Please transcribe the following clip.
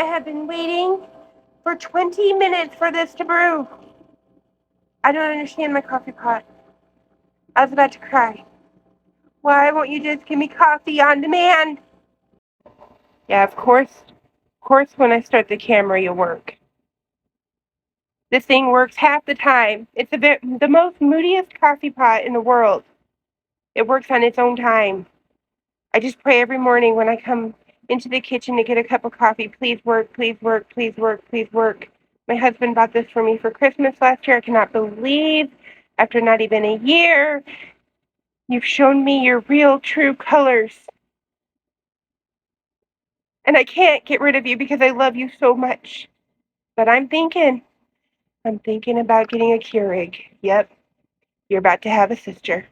I have been waiting for 20 minutes for this to brew. I don't understand my coffee pot. I was about to cry. Why won't you just give me coffee on demand? Yeah, of course. Of course, when I start the camera, you'll work. This thing works half the time. It's the most moodiest coffee pot in the world. It works on its own time. I just pray every morning when I come into the kitchen to get a cup of coffee. Please work, please work, please work, please work. My husband bought this for me for Christmas last year. I cannot believe, after not even a year, you've shown me your real, true colors. And I can't get rid of you because I love you so much. But I'm thinking about getting a Keurig. Yep, you're about to have a sister.